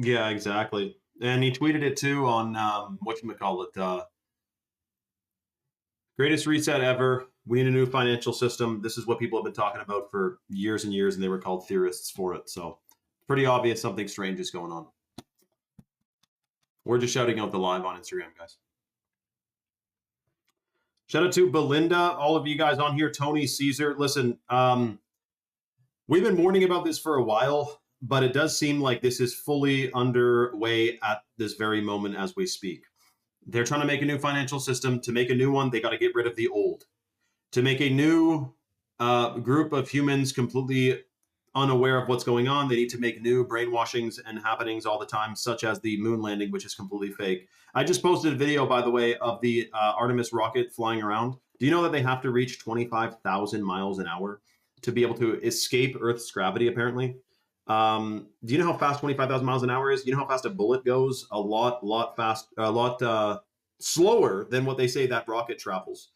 Yeah, exactly. And he tweeted it too on whatchamacallit, greatest reset ever. We need a new financial system. This is what people have been talking about for years and years, and they were called theorists for it. So pretty obvious something strange is going on. We're just shouting out the live on Instagram, guys. Shout out to Belinda, all of you guys on here, Tony, Caesar. Listen, we've been warning about this for a while, but it does seem like this is fully underway at this very moment as we speak. They're trying to make a new financial system. To make a new one, they got to get rid of the old. To make a new group of humans completely unaware of what's going on, they need to make new brainwashings and happenings all the time, such as the moon landing, which is completely fake. I just posted a video, by the way, of the Artemis rocket flying around. Do you know that they have to reach 25,000 miles an hour to be able to escape Earth's gravity, apparently? Do you know how fast 25,000 miles an hour is? You know how fast a bullet goes? A lot slower than what they say that rocket travels.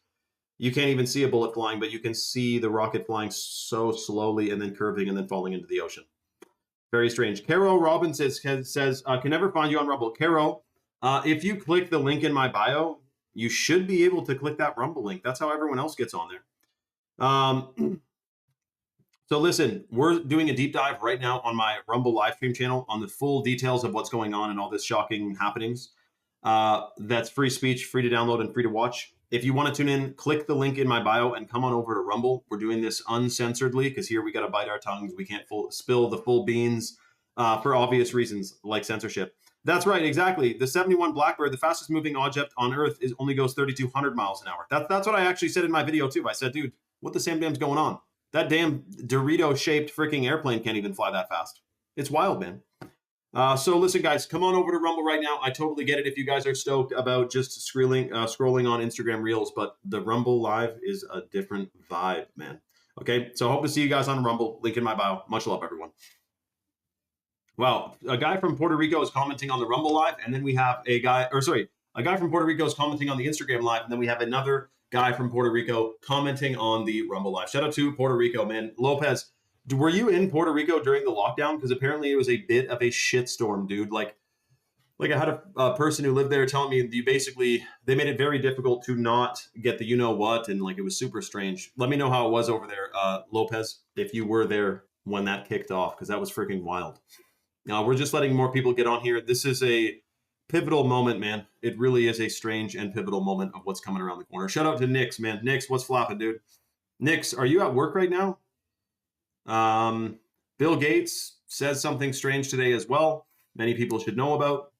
You can't even see a bullet flying, but you can see the rocket flying so slowly and then curving and then falling into the ocean. Very strange. Caro Robbins says can never find you on Rumble. Caro, if you click the link in my bio, you should be able to click that Rumble link. That's how everyone else gets on there. So listen, we're doing a deep dive right now on my Rumble live stream channel on the full details of what's going on and all this shocking happenings. That's free speech, free to download, and free to watch. If you want to tune in, click the link in my bio and come on over to Rumble. We're doing this uncensoredly because here we got to bite our tongues. We can't spill the full beans for obvious reasons like censorship. That's right, exactly. The 71 Blackbird, the fastest moving object on Earth, only goes 3,200 miles an hour. That's what I actually said in my video too. I said, dude, what the Sam damn's going on? That damn Dorito-shaped freaking airplane can't even fly that fast. It's wild, man. So listen, guys, come on over to Rumble right now. I totally get it if you guys are stoked about just scrolling on Instagram Reels, but the Rumble Live is a different vibe, man. Okay, so I hope to see you guys on Rumble. Link in my bio. Much love, everyone. Wow, a guy from Puerto Rico is commenting on the Rumble Live, and then we have a guy from Puerto Rico is commenting on the Instagram Live, and then we have another guy from Puerto Rico commenting on the Rumble Live. Shout out to Puerto Rico, man. Lopez, were you in Puerto Rico during the lockdown? Because apparently it was a bit of a shitstorm, dude. Like I had a person who lived there telling me they made it very difficult to not get the you-know-what, and like it was super strange. Let me know how it was over there, Lopez, if you were there when that kicked off, because that was freaking wild. Now, we're just letting more people get on here. This is a pivotal moment, man. It really is a strange and pivotal moment of what's coming around the corner. Shout out to Nix, man. Nix, what's flopping, dude? Nix, are you at work right now? Bill Gates says something strange today as well. Many people should know about.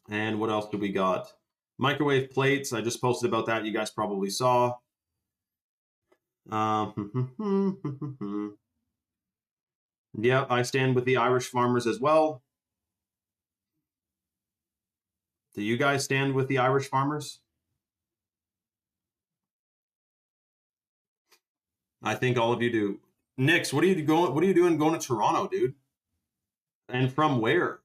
And what else do we got? Microwave plates. I just posted about that. You guys probably saw. Yeah, I stand with the Irish farmers as well. Do you guys stand with the Irish farmers? I think all of you do. Nix, what are you doing going to Toronto, dude? And from where?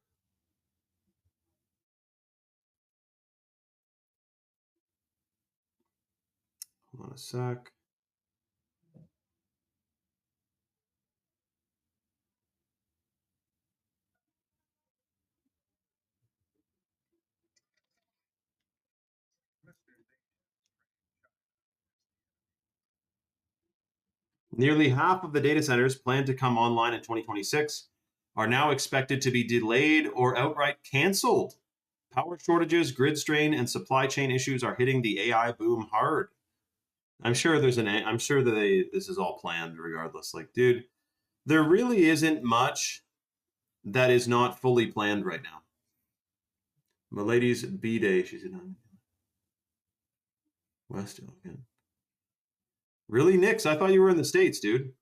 Hold on a sec. Nearly half of the data centers planned to come online in 2026 are now expected to be delayed or outright canceled. Power shortages, grid strain, and supply chain issues are hitting the AI boom hard. I'm sure this is all planned regardless. Like, dude, there really isn't much that is not fully planned right now. My lady's B-Day. She's in West Elgin. Really, Nix? I thought you were in the States, dude.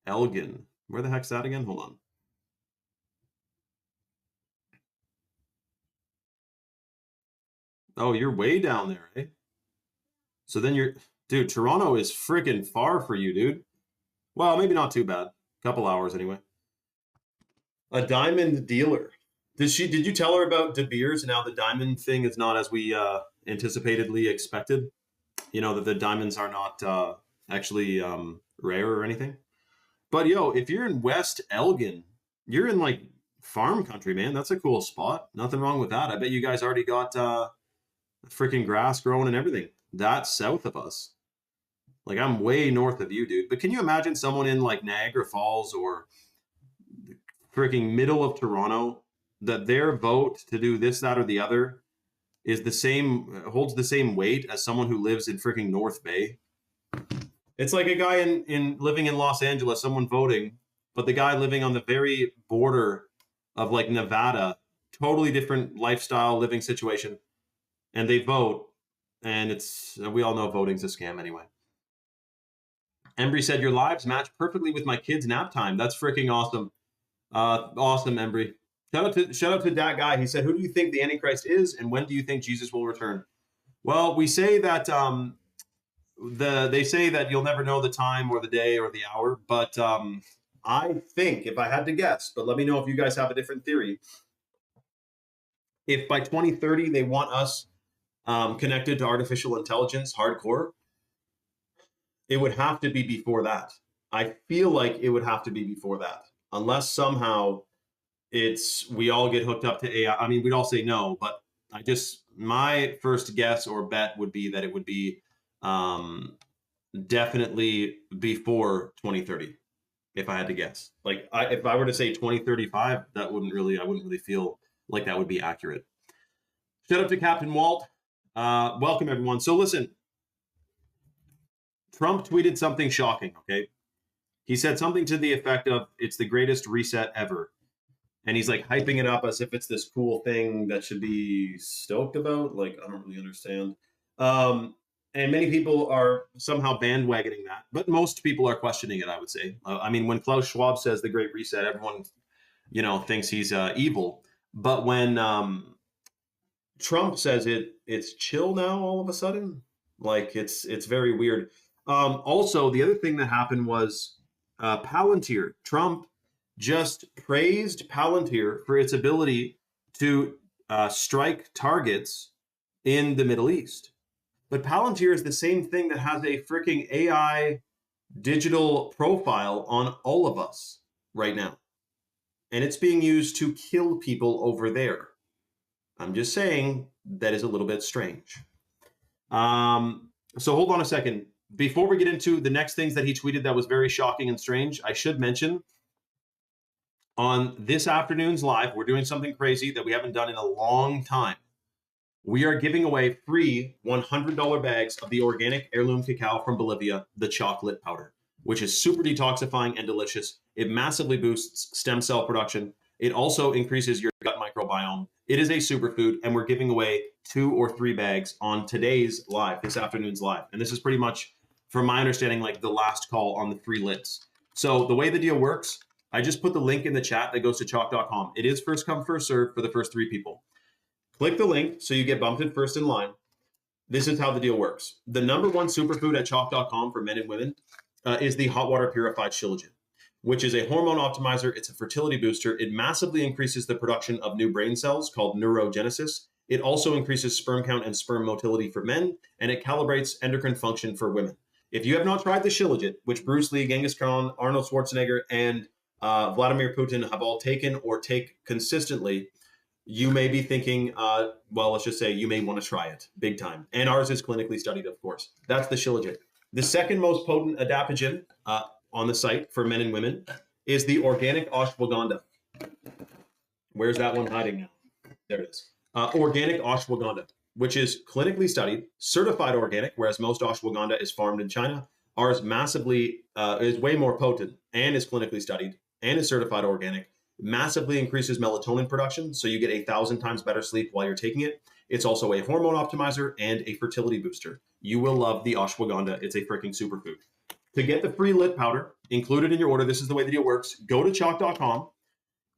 Elgin. Where the heck's that again? Hold on. Oh, you're way down there, eh? So then dude, Toronto is freaking far for you, dude. Well, maybe not too bad. Couple hours anyway. A diamond dealer. Did you tell her about De Beers and how the diamond thing is not as we anticipatedly expected? You know, that the diamonds are not actually rare or anything. But yo, if you're in West Elgin, you're in like farm country, man. That's a cool spot. Nothing wrong with that. I bet you guys already got freaking grass growing and everything. That's south of us. Like I'm way north of you, dude. But can you imagine someone in like Niagara Falls or freaking middle of Toronto that their vote to do this, that, or the other is the same, holds the same weight as someone who lives in freaking North Bay? It's like a guy in living in Los Angeles, someone voting, but the guy living on the very border of like Nevada, totally different lifestyle, living situation, and they vote, and we all know voting's a scam anyway. Embry said your lives match perfectly with my kids' nap time. That's freaking awesome. Awesome, Embry. Shout out to that guy. He said, "Who do you think the Antichrist is, and when do you think Jesus will return?" Well, we say that they say that you'll never know the time or the day or the hour, but I think if I had to guess, but let me know if you guys have a different theory. If by 2030 they want us connected to artificial intelligence hardcore, it would have to be before that. I feel like it would have to be before that, unless somehow we all get hooked up to AI. I mean, we'd all say no, but my first guess or bet would be that it would be definitely before 2030, if I had to guess. Like if I were to say 2035, I wouldn't really feel like that would be accurate. Shout out to Captain Walt. Welcome everyone. So listen, Trump tweeted something shocking, okay? He said something to the effect of, it's the greatest reset ever. And he's like hyping it up as if it's this cool thing that should be stoked about. Like, I don't really understand. And many people are somehow bandwagoning that, but most people are questioning it, I would say. I mean, when Klaus Schwab says the Great Reset, everyone, thinks he's evil. But when Trump says it's chill now all of a sudden, like it's very weird. Also, the other thing that happened was Palantir. Trump just praised Palantir for its ability to strike targets in the Middle East. But Palantir is the same thing that has a freaking AI digital profile on all of us right now. And it's being used to kill people over there. I'm just saying that is a little bit strange. So hold on a second. Before we get into the next things that he tweeted that was very shocking and strange, I should mention on this afternoon's live, we're doing something crazy that we haven't done in a long time. We are giving away free $100 bags of the organic heirloom cacao from Bolivia, the chocolate powder, which is super detoxifying and delicious. It massively boosts stem cell production. It also increases your gut microbiome. It is a superfood, and we're giving away 2 or 3 bags on today's live, this afternoon's live. And this is pretty much, from my understanding, like the last call on the free lits. So the way the deal works, I just put the link in the chat that goes to chalk.com. It is first come, first served for the first 3 people. Click the link so you get bumped in first in line. This is how the deal works. The number 1 superfood at chalk.com for men and women is the hot water purified Shilajit, which is a hormone optimizer. It's a fertility booster. It massively increases the production of new brain cells called neurogenesis. It also increases sperm count and sperm motility for men, and it calibrates endocrine function for women. If you have not tried the Shilajit, which Bruce Lee, Genghis Khan, Arnold Schwarzenegger, and Vladimir Putin have all taken or take consistently, you may be thinking, well, let's just say you may want to try it big time. And ours is clinically studied, of course. That's the Shilajit. The second most potent adaptogen on the site for men and women is the organic ashwagandha. Where's that one hiding now? There it is. Organic ashwagandha, which is clinically studied, certified organic, whereas most ashwagandha is farmed in China. Ours massively is way more potent and is clinically studied and is certified organic. massively increases melatonin production, so you get 1,000 times better sleep while you're taking it. It's also a hormone optimizer and a fertility booster. You will love the ashwagandha. It's a freaking superfood. To get the free lit powder included in your order, this is the way the deal works. Go to chalk.com.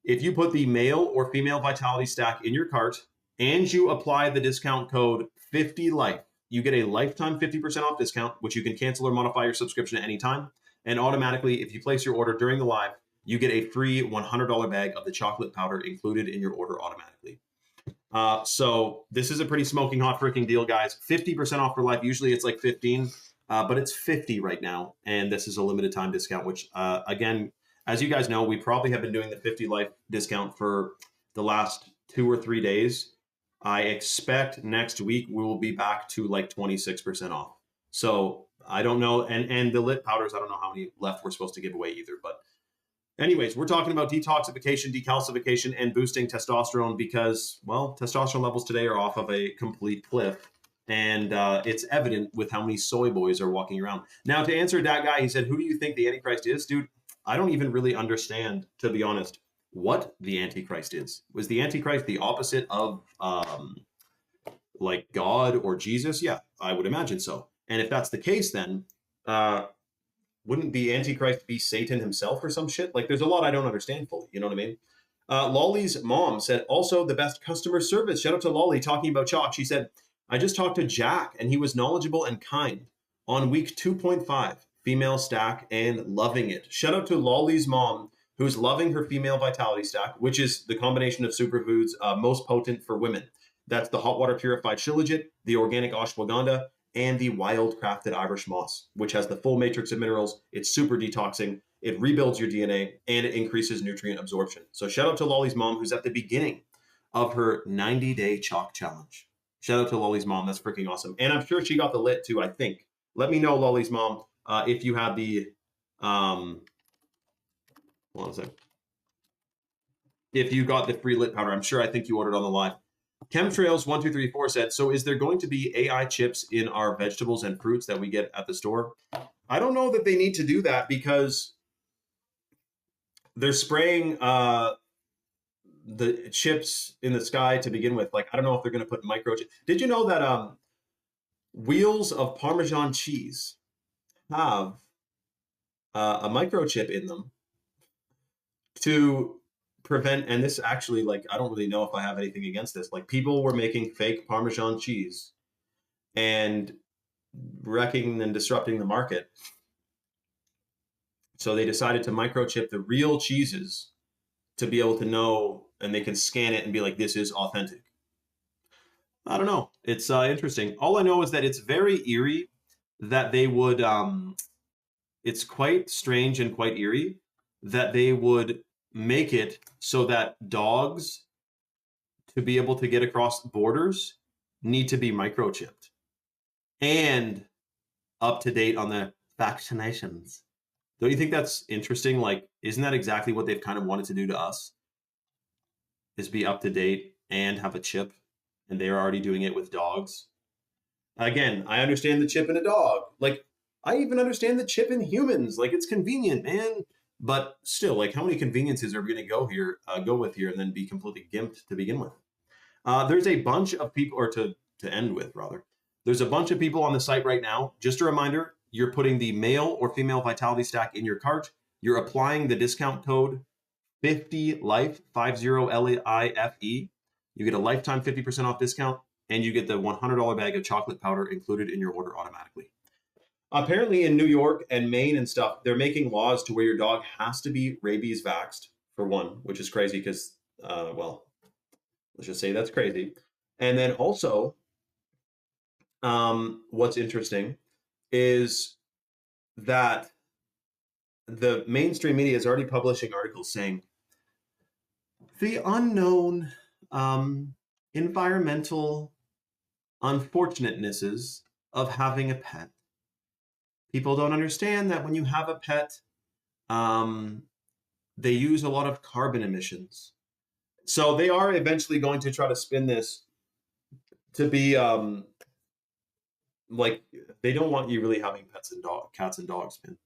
If you put the male or female vitality stack in your cart and you apply the discount code 50life, you get a lifetime 50% off discount, which you can cancel or modify your subscription at any time. And automatically, if you place your order during the live, you get a free $100 bag of the chocolate powder included in your order automatically. So this is a pretty smoking hot freaking deal, guys. 50% off for life. Usually it's like 15, but it's 50 right now. And this is a limited time discount, which again, as you guys know, we probably have been doing the 50 life discount for the last 2 or 3 days. I expect next week we will be back to like 26% off. So I don't know. And the lit powders, I don't know how many left we're supposed to give away either. But anyways, we're talking about detoxification, decalcification, and boosting testosterone because, well, testosterone levels today are off of a complete cliff. And it's evident with how many soy boys are walking around. Now, to answer that guy, he said, who do you think the Antichrist is? Dude, I don't even really understand, to be honest, what the Antichrist is. Was the Antichrist the opposite of like God or Jesus? Yeah, I would imagine so. And if that's the case, then wouldn't the Antichrist be Satan himself or some shit? Like, there's a lot I don't understand fully. You know what I mean? Lolly's mom said, also the best customer service. Shout out to Lolly talking about chalk. She said, I just talked to Jack and he was knowledgeable and kind on week 2.5. Female stack and loving it. Shout out to Lolly's mom, who's loving her female vitality stack, which is the combination of superfoods most potent for women. That's the hot water purified shilajit, the organic ashwagandha, and the wild crafted Irish moss, which has the full matrix of minerals. It's super detoxing. It rebuilds your DNA and it increases nutrient absorption. So shout out to Lolly's mom, who's at the beginning of her 90-day chalk challenge. Shout out to Lolly's mom. That's freaking awesome. And I'm sure she got the lit too, I think. Let me know, Lolly's mom, if you have the, hold on a second. If you got the free lit powder, I think you ordered on the live. Chemtrails1234 said, so is there going to be AI chips in our vegetables and fruits that we get at the store? I don't know that they need to do that because they're spraying the chips in the sky to begin with. Like, I don't know if they're going to put microchip. Did you know that wheels of Parmesan cheese have a microchip in them to prevent, and this actually, like, I don't really know if I have anything against this. Like, people were making fake Parmesan cheese and wrecking and disrupting the market. So they decided to microchip the real cheeses to be able to know, and they can scan it and be like, this is authentic. I don't know. It's interesting. All I know is that it's very eerie that they would, it's quite strange and quite eerie that they would make it so that dogs, to be able to get across borders, need to be microchipped and up to date on the vaccinations. Don't you think that's interesting? Like, isn't that exactly what they've kind of wanted to do to us? Is be up to date and have a chip, and they're already doing it with dogs. Again, I understand the chip in a dog. Like, I even understand the chip in humans. Like, it's convenient, man. But still, like, how many conveniences are we going to go with here and then be completely gimped to begin with? There's a bunch of people, or to end with, rather. There's a bunch of people on the site right now. Just a reminder, you're putting the male or female vitality stack in your cart. You're applying the discount code 50life, 50LIFE. You get a lifetime 50% off discount, and you get the $100 bag of chocolate powder included in your order automatically. Apparently in New York and Maine and stuff, they're making laws to where your dog has to be rabies vaxxed, for one, which is crazy because, well, let's just say that's crazy. And then also, what's interesting is that the mainstream media is already publishing articles saying the unknown environmental unfortunatenesses of having a pet. People don't understand that when you have a pet, they use a lot of carbon emissions. So they are eventually going to try to spin this to be like, they don't want you really having pets and cats and dogs, man.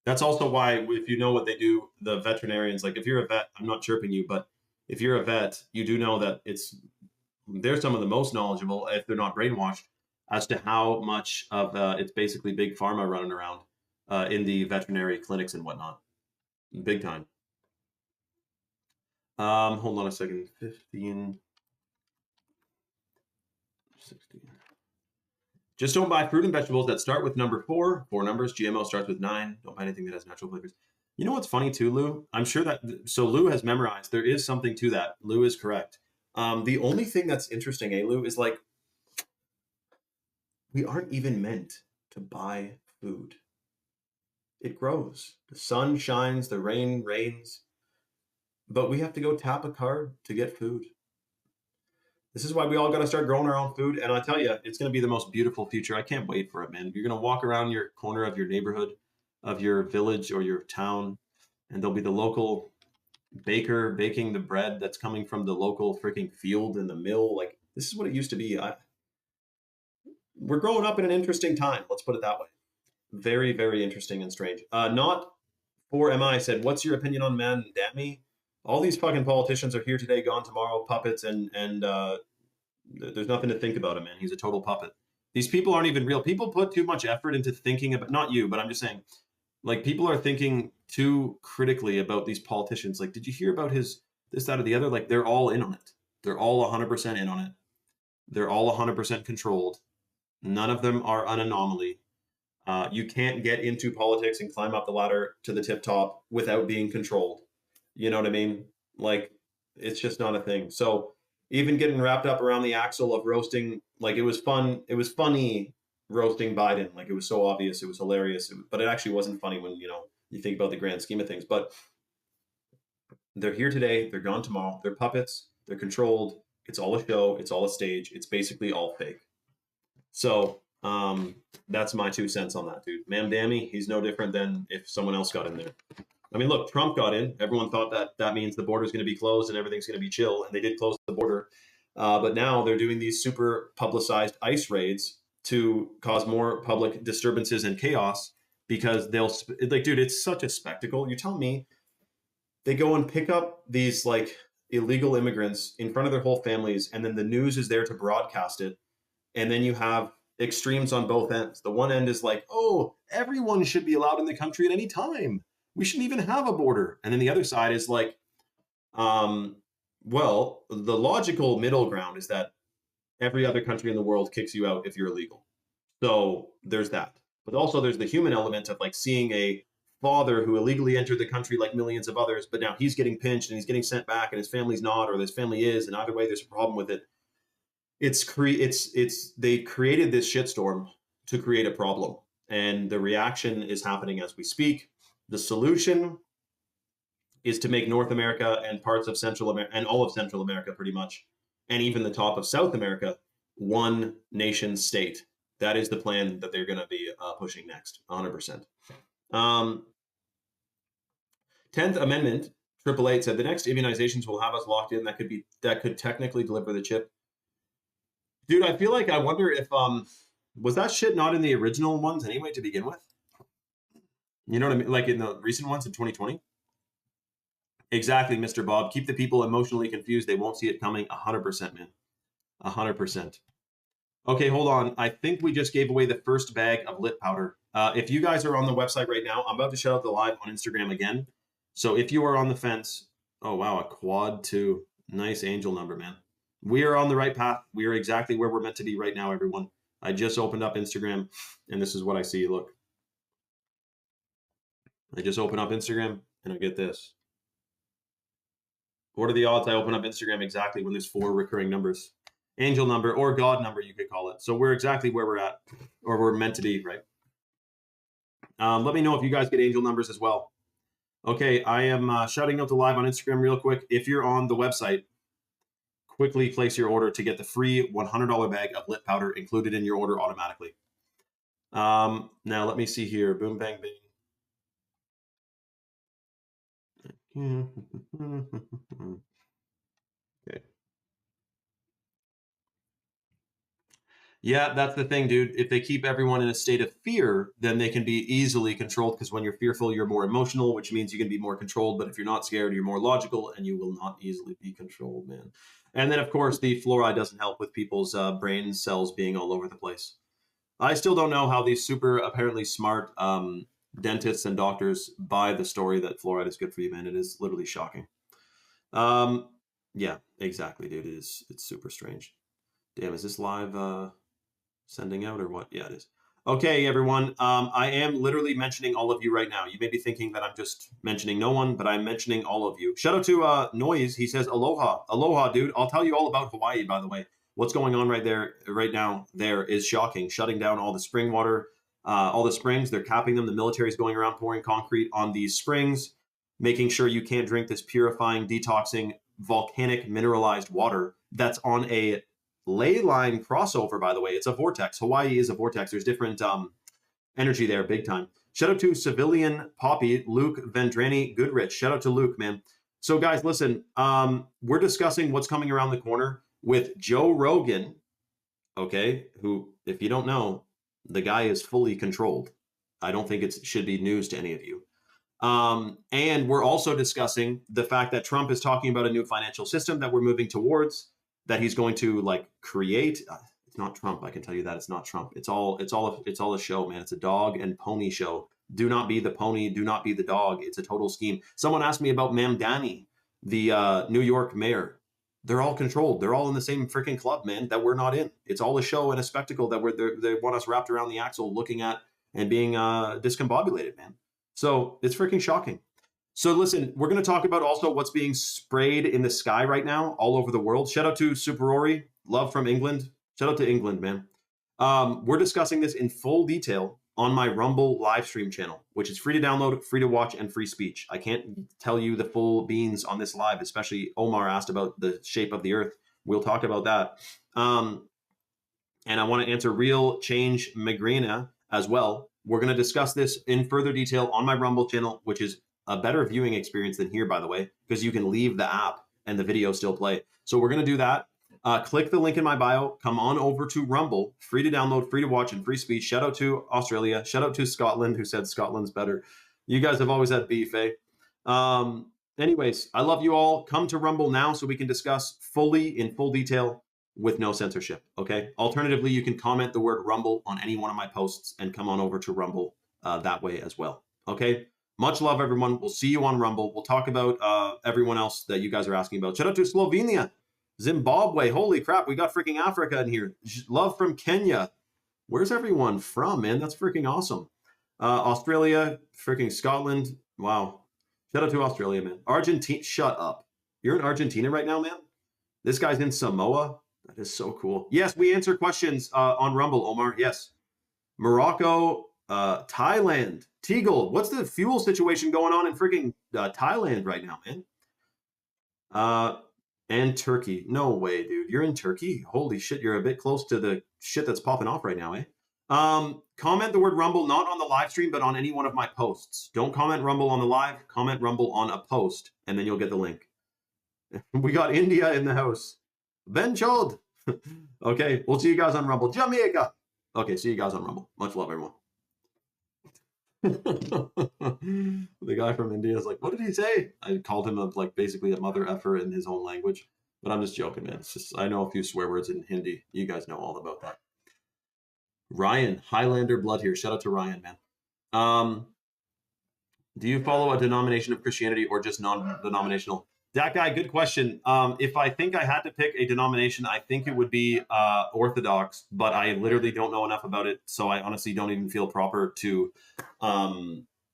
That's also why, if you know what they do, the veterinarians, like if you're a vet, I'm not chirping you, but if you're a vet, you do know that they're some of the most knowledgeable, if they're not brainwashed, as to how much of it's basically big pharma running around in the veterinary clinics and whatnot. Big time. Hold on a second. 15, 16. Just don't buy fruit and vegetables that start with number 4. 4 numbers. GMO starts with 9. Don't buy anything that has natural flavors. You know what's funny too, Lou? I'm sure that, so Lou has memorized. There is something to that. Lou is correct. The only thing that's interesting, Lou, is like, we aren't even meant to buy food. It grows. The sun shines, the rain rains, but we have to go tap a card to get food. This is why we all got to start growing our own food. And I tell you, it's going to be the most beautiful future. I can't wait for it, man. You're going to walk around your corner of your neighborhood, of your village or your town, and there'll be the local baker baking the bread that's coming from the local freaking field in the mill. Like, this is what it used to be. We're growing up in an interesting time. Let's put it that way. Very, very interesting and strange. Not for MI said, what's your opinion on man Dammy? All these fucking politicians are here today, gone tomorrow, puppets, and there's nothing to think about him, man. He's a total puppet. These people aren't even real. People put too much effort into thinking about, not you, but I'm just saying, like, people are thinking too critically about these politicians. Like, did you hear about his this, that, or the other? Like, they're all in on it. They're all 100% in on it. They're all 100% controlled. None of them are an anomaly. You can't get into politics and climb up the ladder to the tip top without being controlled. You know what I mean? Like, it's just not a thing. So even getting wrapped up around the axle of roasting, like, it was fun. It was funny roasting Biden. Like, it was so obvious. It was hilarious. But it actually wasn't funny when, you think about the grand scheme of things. But they're here today. They're gone tomorrow. They're puppets. They're controlled. It's all a show. It's all a stage. It's basically all fake. So that's my 2 cents on that, dude. Ma'am Dammy, he's no different than if someone else got in there. I mean, look, Trump got in. Everyone thought that means the border's going to be closed and everything's going to be chill, and they did close the border. But now they're doing these super publicized ICE raids to cause more public disturbances and chaos because like, dude, it's such a spectacle. You tell me they go and pick up these, like, illegal immigrants in front of their whole families, and then the news is there to broadcast it. And then you have extremes on both ends. The one end is like, oh, everyone should be allowed in the country at any time. We shouldn't even have a border. And then the other side is like, well, the logical middle ground is that every other country in the world kicks you out if you're illegal. So there's that. But also there's the human element of, like, seeing a father who illegally entered the country like millions of others, but now he's getting pinched and he's getting sent back and his family's not, or his family is, and either way there's a problem with it. They created this shitstorm to create a problem, and the reaction is happening as we speak. The solution is to make North America and parts of Central America and all of Central America pretty much, and even the top of South America, one nation state. That is the plan that they're going to be pushing next, 100%. 10th Amendment, 888 said the next immunizations will have us locked in. That could technically deliver the chip. Dude, I feel like, I wonder if was that shit not in the original ones anyway to begin with? You know what I mean? Like in the recent ones in 2020? Exactly, Mr. Bob. Keep the people emotionally confused. They won't see it coming. 100%, man. 100%. Okay, hold on. I think we just gave away the first bag of lit powder. If you guys are on the website right now, I'm about to shut out the live on Instagram again. So if you are on the fence, oh wow, a quad 2. Nice angel number, man. We are on the right path. We are exactly where we're meant to be right now, everyone. I just opened up Instagram, and this is what I see. Look. I just open up Instagram, and I get this. What are the odds I open up Instagram exactly when there's 4 recurring numbers? Angel number, or God number, you could call it. So we're exactly where we're at, or we're meant to be, right? Let me know if you guys get angel numbers as well. Okay, I am shutting out the live on Instagram real quick. If you're on the website, quickly place your order to get the free $100 bag of lit powder included in your order automatically. Now let me see here. Boom, bang, bing. Okay. Yeah, that's the thing, dude. If they keep everyone in a state of fear, then they can be easily controlled because when you're fearful, you're more emotional, which means you can be more controlled. But if you're not scared, you're more logical and you will not easily be controlled, man. And then, of course, the fluoride doesn't help with people's brain cells being all over the place. I still don't know how these super apparently smart dentists and doctors buy the story that fluoride is good for you, man. It is literally shocking. Um, yeah, exactly, dude. It's super strange. Damn, is this live sending out or what? Yeah, it is. Okay, everyone. I am literally mentioning all of you right now. You may be thinking that I'm just mentioning no one, but I'm mentioning all of you. Shout out to Noise. He says aloha, aloha, dude. I'll tell you all about Hawaii, by the way. What's going on right there, right now? There is shocking. Shutting down all the spring water, all the springs. They're capping them. The military is going around pouring concrete on these springs, making sure you can't drink this purifying, detoxing, volcanic mineralized water that's on a ley line crossover, by the way. It's a vortex. Hawaii is a vortex. There's different energy there, big time. Shout out to Civilian Poppy, Luke Vendrani Goodrich. Shout out to Luke, man. So, guys, listen, we're discussing what's coming around the corner with Joe Rogan, okay, who, if you don't know, the guy is fully controlled. I don't think it should be news to any of you. And we're also discussing the fact that Trump is talking about a new financial system that we're moving towards, that he's going to like create. It's not Trump. I can tell you that it's not Trump. It's all a show, man. It's a dog and pony show. Do not be the pony. Do not be the dog. It's a total scheme. Someone asked me about Mamdani, the New York mayor. They're all controlled. They're all in the same freaking club, man, that we're not in. It's all a show and a spectacle that they want us wrapped around the axle looking at and being discombobulated, man. So it's freaking shocking. So listen, we're going to talk about also what's being sprayed in the sky right now all over the world. Shout out to Superori, love from England. Shout out to England, man. We're discussing this in full detail on my Rumble live stream channel, which is free to download, free to watch, and free speech. I can't tell you the full beans on this live, especially Omar asked about the shape of the earth. We'll talk about that. And I want to answer Real Change Migrena as well. We're going to discuss this in further detail on my Rumble channel, which is a better viewing experience than here, by the way, because you can leave the app and the video still play. So we're going to do that. Click the link in my bio. Come on over to Rumble. Free to download, free to watch, and free speech. Shout out to Australia. Shout out to Scotland, who said Scotland's better. You guys have always had beef, eh? Anyways, I love you all. Come to Rumble now so we can discuss fully in full detail with no censorship, okay? Alternatively, you can comment the word Rumble on any one of my posts and come on over to Rumble that way as well, okay? Much love, everyone. We'll see you on Rumble. We'll talk about everyone else that you guys are asking about. Shout out to Slovenia, Zimbabwe. Holy crap, we got freaking Africa in here. Love from Kenya. Where's everyone from, man? That's freaking awesome. Australia, freaking Scotland. Wow. Shout out to Australia, man. Argentina, shut up. You're in Argentina right now, man? This guy's in Samoa. That is so cool. Yes, we answer questions on Rumble, Omar. Yes. Morocco, Thailand, Teagle. What's the fuel situation going on in freaking Thailand right now, man? And Turkey. No way, dude. You're in Turkey? Holy shit, you're a bit close to the shit that's popping off right now, eh? Comment the word Rumble not on the live stream, but on any one of my posts. Don't comment Rumble on the live. Comment Rumble on a post, and then you'll get the link. We got India in the house. Ben Chod. Okay, we'll see you guys on Rumble. Jamaica. Okay, see you guys on Rumble. Much love, everyone. The guy from India is like, what did he say? I called him like basically a mother effer in his own language. But I'm just joking, man. It's just I know a few swear words in Hindi. You guys know all about that. Ryan, Highlander Blood here. Shout out to Ryan, man. Do you follow a denomination of Christianity or just non-denominational? That guy, good question. If I think I had to pick a denomination, I think it would be Orthodox, but I literally don't know enough about it, so I honestly don't even feel proper to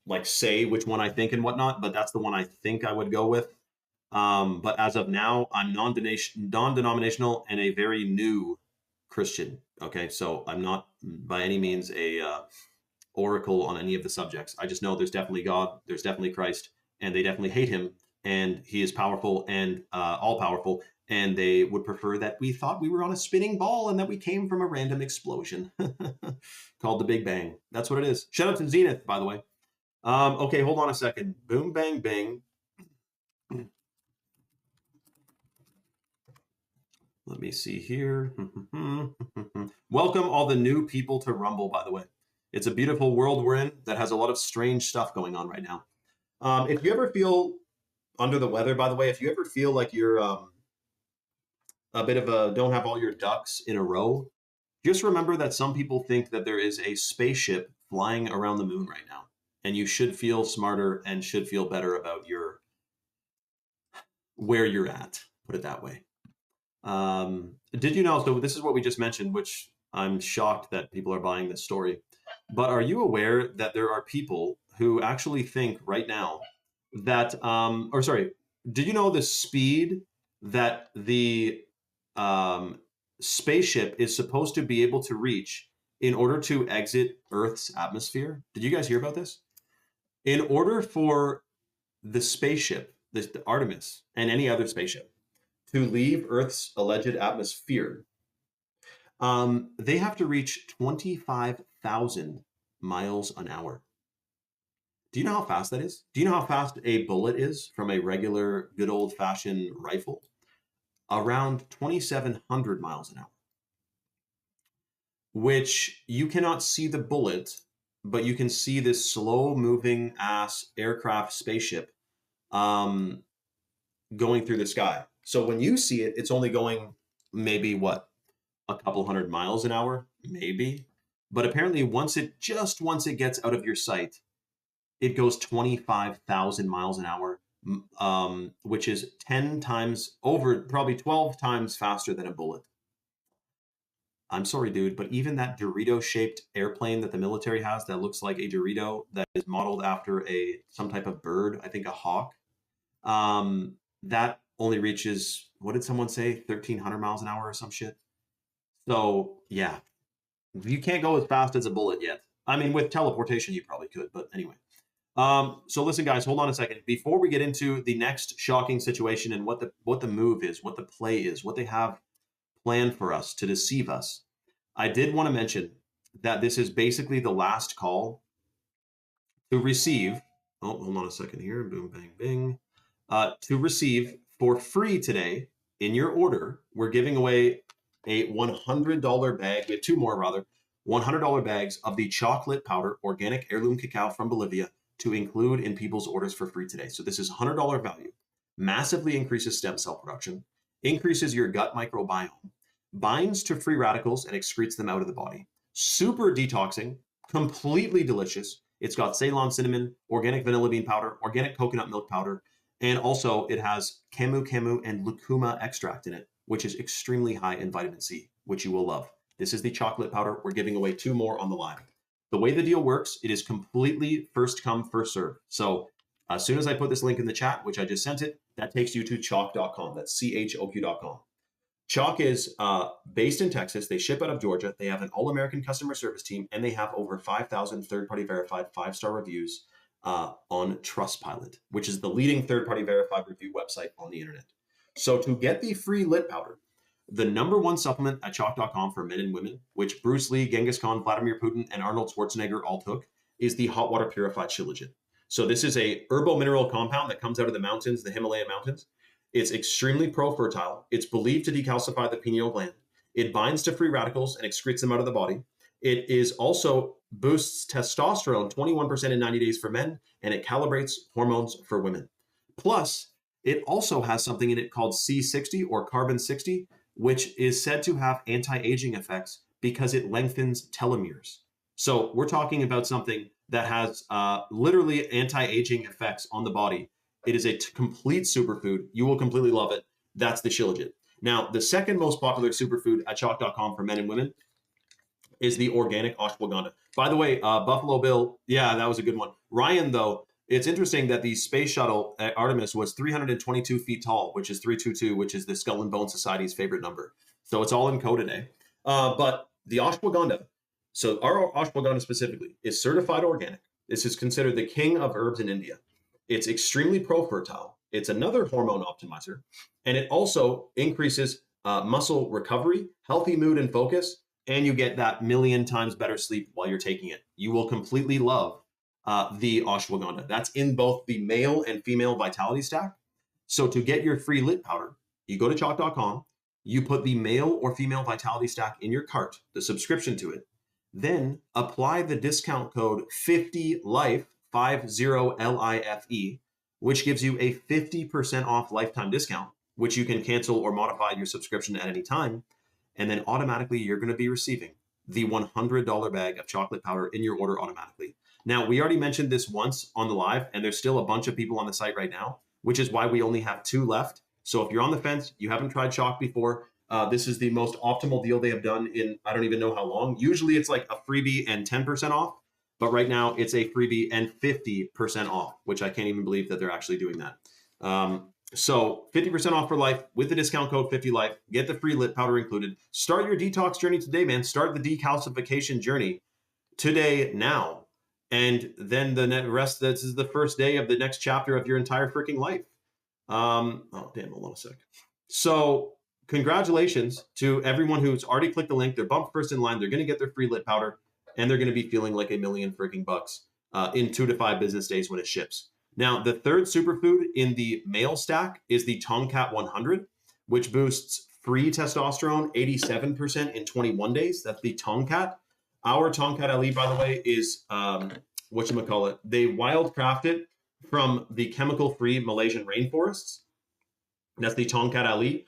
like say which one I think and whatnot, but that's the one I think I would go with. But as of now, I'm non-denominational and a very new Christian. Okay, so I'm not by any means a oracle on any of the subjects. I just know there's definitely God, there's definitely Christ, and they definitely hate him, and he is powerful and all powerful, and they would prefer that we thought we were on a spinning ball and that we came from a random explosion called the Big Bang. That's what it is. Shout out to Zenith, by the way. Okay, hold on a second. Boom, bang, bang. Let me see here. Welcome all the new people to Rumble, by the way. It's a beautiful world we're in that has a lot of strange stuff going on right now. If you ever feel under the weather, by the way, if you ever feel like you're a bit of a don't have all your ducks in a row, just remember that some people think that there is a spaceship flying around the moon right now, and you should feel smarter and should feel better about your where you're at. Put it that way. Did you know? So this is what we just mentioned, which I'm shocked that people are buying this story. But are you aware that there are people who actually think right now that, or sorry, did you know the speed that the spaceship is supposed to be able to reach in order to exit Earth's atmosphere? Did you guys hear about this? In order for the spaceship, the Artemis, and any other spaceship to leave Earth's alleged atmosphere, they have to reach 25,000 miles an hour. Do you know how fast that is? Do you know how fast a bullet is from a regular, good old fashioned rifle? Around 2,700 miles an hour, which you cannot see the bullet, but you can see this slow moving ass aircraft spaceship going through the sky. So when you see it, it's only going maybe what, a couple hundred miles an hour, maybe. But apparently once it gets out of your sight, it goes 25,000 miles an hour, which is 10 times over, probably 12 times faster than a bullet. I'm sorry, dude, but even that Dorito-shaped airplane that the military has that looks like a Dorito that is modeled after some type of bird, I think a hawk, that only reaches, what did someone say, 1,300 miles an hour or some shit? So, yeah, you can't go as fast as a bullet yet. I mean, with teleportation, you probably could, but anyway. So listen, guys, hold on a second. Before we get into the next shocking situation and what the move is, what the play is, what they have planned for us to deceive us, I did want to mention that this is basically the last call to receive. Oh, hold on a second here. Boom, bang, bing. To receive for free today in your order, we're giving away a $100 bag. We have two more, rather. $100 bags of the chocolate powder organic heirloom cacao from Bolivia to include in people's orders for free today. So this is $100 value, massively increases stem cell production, increases your gut microbiome, binds to free radicals and excretes them out of the body. Super detoxing, completely delicious. It's got Ceylon cinnamon, organic vanilla bean powder, organic coconut milk powder, and also it has camu camu and lucuma extract in it, which is extremely high in vitamin C, which you will love. This is the chocolate powder. We're giving away two more on the line. The way the deal works, it is completely first come, first serve. So as soon as I put this link in the chat, which I just sent it, that takes you to choq.com. That's CHOQ.com. Choq is based in Texas. They ship out of Georgia. They have an all-American customer service team, and they have over 5,000 third-party verified five-star reviews on Trustpilot, which is the leading third-party verified review website on the internet. So to get the free lip powder, the number one supplement at choq.com for men and women, which Bruce Lee, Genghis Khan, Vladimir Putin, and Arnold Schwarzenegger all took, is the hot water purified shilajit. So this is a herbo-mineral compound that comes out of the mountains, the Himalayan mountains. It's extremely pro-fertile. It's believed to decalcify the pineal gland. It binds to free radicals and excretes them out of the body. It is also boosts testosterone 21% in 90 days for men, and it calibrates hormones for women. Plus, it also has something in it called C60 or carbon 60, which is said to have anti-aging effects because it lengthens telomeres. So we're talking about something that has literally anti-aging effects on the body. It is a complete superfood. You will completely love it. That's the shilajit. Now, the second most popular superfood at choq.com for men and women is the organic ashwagandha. By the way, Buffalo Bill, yeah, that was a good one. Ryan, though, it's interesting that the space shuttle at Artemis was 322 feet tall, which is 322, which is the Skull and Bone Society's favorite number. So it's all in code today. But the ashwagandha, so our ashwagandha specifically, is certified organic. This is considered the king of herbs in India. It's extremely pro-fertile. It's another hormone optimizer. And it also increases muscle recovery, healthy mood and focus, and you get that million times better sleep while you're taking it. You will completely love the ashwagandha. That's in both the male and female vitality stack. So to get your free lip powder, you go to choq.com, You put the male or female Vitality Stack in your cart, the subscription to it, then apply the discount code 50LIFE, 50LIFE, which gives you a 50% off lifetime discount, which you can cancel or modify your subscription at any time. And then automatically you're going to be receiving the $100 bag of chocolate powder in your order automatically. Now, we already mentioned this once on the live, and there's still a bunch of people on the site right now, which is why we only have 2 left. So if you're on the fence, you haven't tried chalk before, this is the most optimal deal they have done in I don't even know how long. Usually it's like a freebie and 10% off, but right now it's a freebie and 50% off, which I can't even believe that they're actually doing that. So 50% off for life with the discount code 50LIFE. Get the free lit powder included. Start your detox journey today, man. Start the decalcification journey today, now. And then the rest, this is the first day of the next chapter of your entire freaking life. Oh, damn, hold on a sec. So congratulations to everyone who's already clicked the link. They're bumped first in line. They're going to get their free lit powder, and they're going to be feeling like $1 million freaking bucks in 2 to 5 business days when it ships. Now, the third superfood in the male stack is the Tomcat 100, which boosts free testosterone 87% in 21 days. That's the Tomcat. Our Tomcat LE, by the way, is whatchamacallit. They wildcraft it from the chemical-free Malaysian rainforests. That's the Tomcat LE.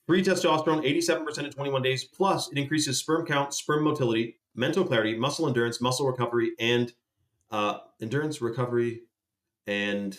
Free testosterone 87% in 21 days. Plus, it increases sperm count, sperm motility, mental clarity, muscle endurance, muscle recovery, and endurance, recovery, and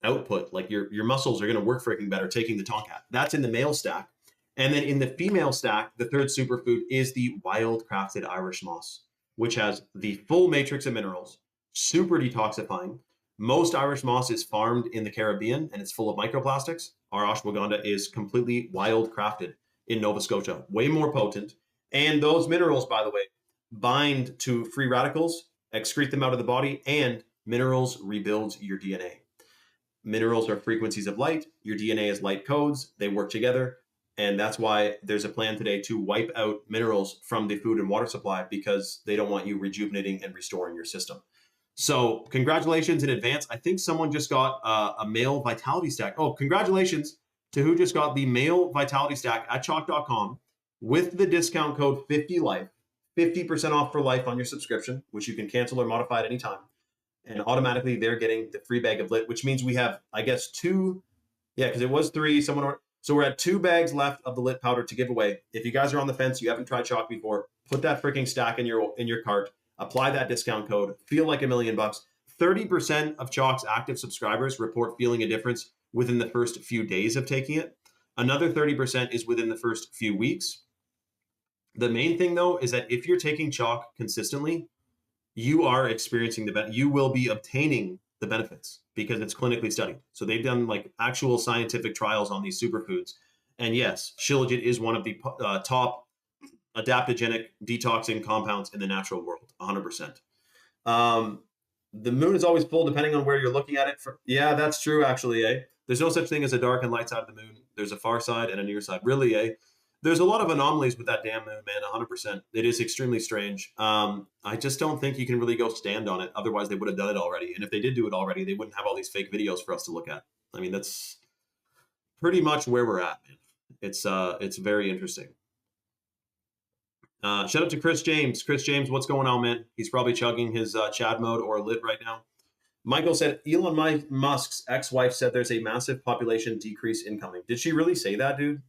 output. Like your muscles are going to work freaking better taking the Tomcat. That's in the male stack. And then in the female stack, the third superfood is the wild-crafted Irish moss, which has the full matrix of minerals, super detoxifying. Most Irish moss is farmed in the Caribbean and it's full of microplastics. Our ashwagandha is completely wild-crafted in Nova Scotia, way more potent. And those minerals, by the way, bind to free radicals, excrete them out of the body, and minerals rebuild your DNA. Minerals are frequencies of light. Your DNA is light codes. They work together. And that's why there's a plan today to wipe out minerals from the food and water supply, because they don't want you rejuvenating and restoring your system. So congratulations in advance. I think someone just got a male Vitality Stack. Oh, congratulations to who just got the male Vitality Stack at chalk.com with the discount code 50LIFE, 50% off for life on your subscription, which you can cancel or modify at any time. And automatically they're getting the free bag of lit, which means we have, I guess, 2. Yeah, because it was 3. So we're at 2 bags left of the lit powder to give away. If you guys are on the fence, you haven't tried chalk before, put that freaking stack in your cart. Apply that discount code. Feel like $1 million bucks. 30% of Chalk's active subscribers report feeling a difference within the first few days of taking it. Another 30% is within the first few weeks. The main thing, though, is that if you're taking Chalk consistently, you are experiencing the benefit. You will be obtaining the benefits because it's clinically studied. So they've done like actual scientific trials on these superfoods. And yes, Shilajit is one of the top adaptogenic detoxing compounds in the natural world, 100%. The moon is always full depending on where you're looking at it. Yeah, that's true, actually, eh? There's no such thing as a dark and light side of the moon. There's a far side and a near side. Really, eh? There's a lot of anomalies with that damn moon, man, 100%. It is extremely strange. I just don't think you can really go stand on it. Otherwise, they would have done it already. And if they did do it already, they wouldn't have all these fake videos for us to look at. I mean, that's pretty much where we're at, man. It's very interesting. Shout out to Chris James. Chris James, what's going on, man? He's probably chugging his Chad mode or lit right now. Michael said, Elon Musk's ex-wife said there's a massive population decrease incoming. Did she really say that, dude?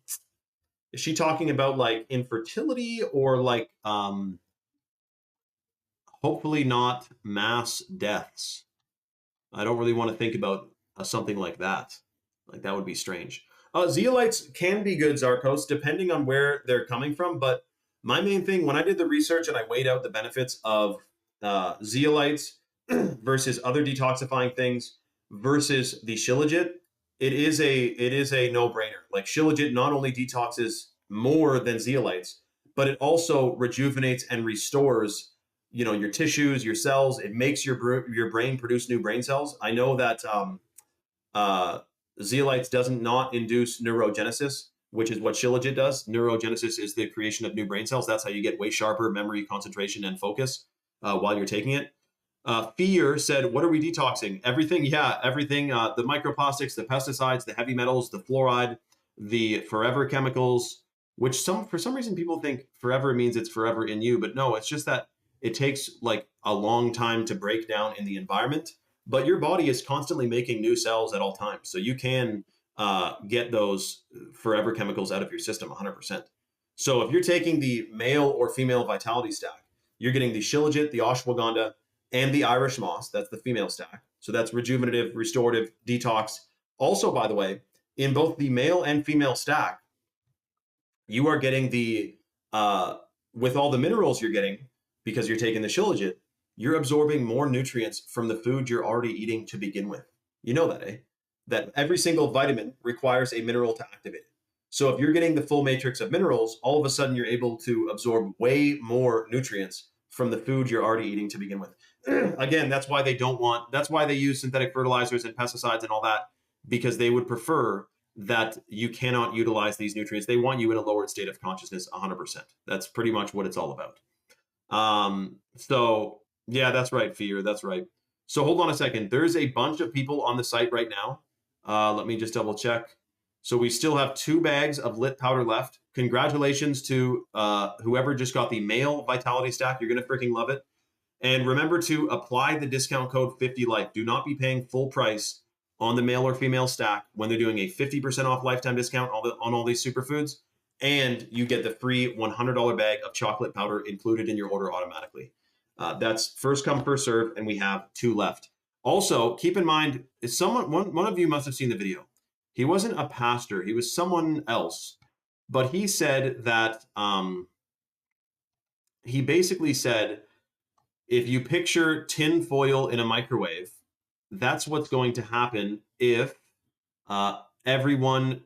Is she talking about like infertility or like hopefully not mass deaths? I don't really want to think about something like that. Like that would be strange. Zeolites can be good, Zarkos, depending on where they're coming from. But my main thing, when I did the research and I weighed out the benefits of zeolites versus other detoxifying things versus the Shilajit, it is a no-brainer. Like Shilajit not only detoxes more than zeolites, but it also rejuvenates and restores, your tissues, your cells. It makes your brain produce new brain cells. I know that zeolites doesn't not induce neurogenesis, which is what Shilajit does. Neurogenesis is the creation of new brain cells. That's how you get way sharper memory, concentration, and focus while you're taking it. Fear said, what are we detoxing? Everything. Yeah, everything. The microplastics, the pesticides, the heavy metals, the fluoride, the forever chemicals, which for some reason people think forever means it's forever in you, but no, it's just that it takes like a long time to break down in the environment, but your body is constantly making new cells at all times. So you can get those forever chemicals out of your system 100%. So if you're taking the male or female vitality stack, you're getting the shilajit, the ashwagandha, and the Irish moss. That's the female stack. So that's rejuvenative, restorative, detox. Also, by the way, in both the male and female stack, you are getting with all the minerals you're getting, because you're taking the shilajit, you're absorbing more nutrients from the food you're already eating to begin with. You know that, eh? That every single vitamin requires a mineral to activate it. So if you're getting the full matrix of minerals, all of a sudden you're able to absorb way more nutrients from the food you're already eating to begin with. Again, that's why they use synthetic fertilizers and pesticides and all that, because they would prefer that you cannot utilize these nutrients. They want you in a lowered state of consciousness 100%. That's pretty much what it's all about. So yeah, that's right, Fear. That's right. So hold on a second. There's a bunch of people on the site right now. Let me just double check. So we still have 2 bags of lit powder left. Congratulations to whoever just got the male vitality stack. You're going to freaking love it. And remember to apply the discount code 50life. Do not be paying full price on the male or female stack when they're doing a 50% off lifetime discount on all these superfoods. And you get the free $100 bag of chocolate powder included in your order automatically. That's first come, first serve, and we have 2 left. Also, keep in mind, one of you must have seen the video. He wasn't a pastor, he was someone else, but he said that he basically said, if you picture tin foil in a microwave, that's what's going to happen if everyone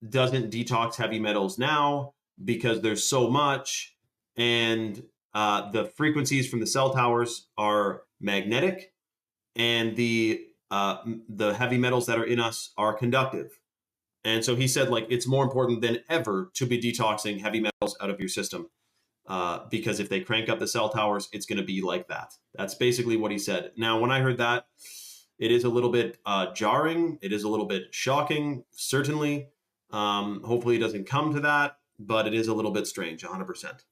doesn't detox heavy metals now, because there's so much, and the frequencies from the cell towers are magnetic, and the heavy metals that are in us are conductive. And so he said, like, it's more important than ever to be detoxing heavy metals out of your system, because if they crank up the cell towers, it's going to be like that. That's basically what he said. Now, when I heard that, it is a little bit jarring. It is a little bit shocking, certainly. Hopefully it doesn't come to that, but it is a little bit strange, 100%.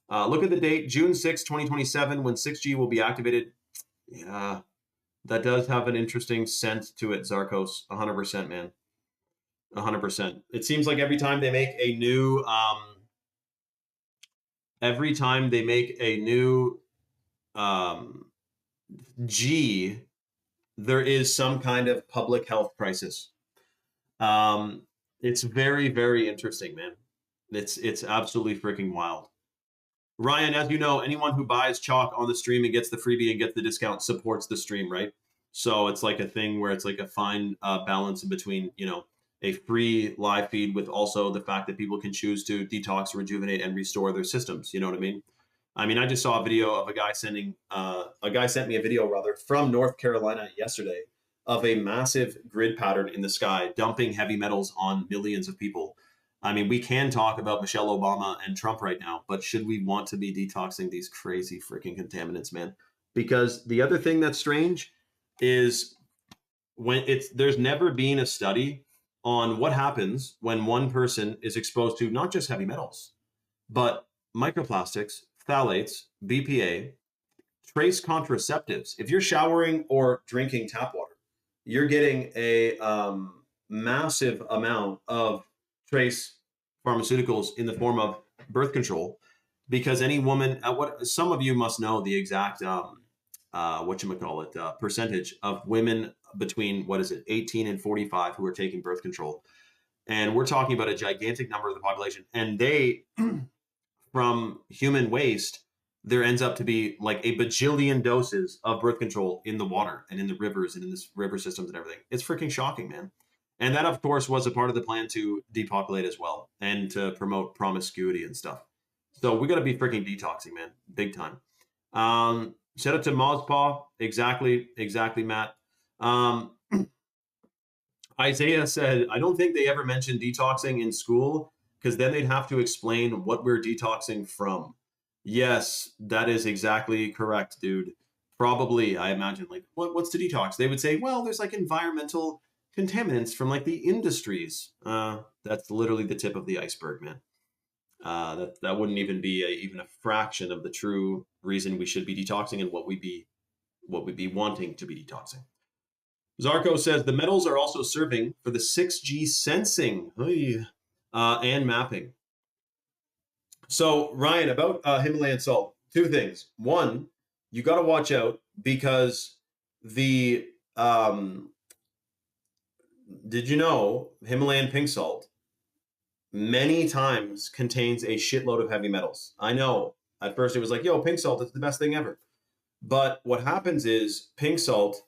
Look at the date, June 6, 2027, when 6G will be activated. Yeah, that does have an interesting sense to it, Zarkos. 100%, man. 100%. It seems like every time they make a new G, there is some kind of public health crisis. It's very, very interesting, man. It's absolutely freaking wild. Ryan, as you know, anyone who buys chalk on the stream and gets the freebie and gets the discount supports the stream, right? So it's like a thing where it's like a fine balance in between, a free live feed with also the fact that people can choose to detox, rejuvenate, and restore their systems. You know what I mean? I just saw a video of a guy sent me a video from North Carolina yesterday of a massive grid pattern in the sky dumping heavy metals on millions of people. We can talk about Michelle Obama and Trump right now, but should we want to be detoxing these crazy freaking contaminants, man? Because the other thing that's strange is there's never been a study on what happens when one person is exposed to not just heavy metals, but microplastics, phthalates, BPA, trace contraceptives. If you're showering or drinking tap water, you're getting a massive amount of trace pharmaceuticals in the form of birth control, because any woman, some of you must know the exact percentage of women between 18 and 45 who are taking birth control, and we're talking about a gigantic number of the population, and they from human waste, there ends up to be like a bajillion doses of birth control in the water and in the rivers and in this river systems and everything. It's freaking shocking, man. And that, of course, was a part of the plan to depopulate as well and to promote promiscuity and stuff. So we got to be freaking detoxing, man, big time. Shout out to Mozpaw. Exactly, Matt. Isaiah said, I don't think they ever mentioned detoxing in school, because then they'd have to explain what we're detoxing from. Yes, that is exactly correct, dude. Probably, I imagine, like, what's to detox? They would say, well, there's like environmental contaminants from like the industries. That's literally the tip of the iceberg, man. That wouldn't even be even a fraction of the true reason we should be detoxing and what we'd be wanting to be detoxing. Zarko says the metals are also serving for the 6G sensing and mapping. So Ryan, about Himalayan salt, two things. One, you got to watch out because the did you know Himalayan pink salt many times contains a shitload of heavy metals? I know at first it was like, yo, pink salt, it's the best thing ever. But what happens is pink salt,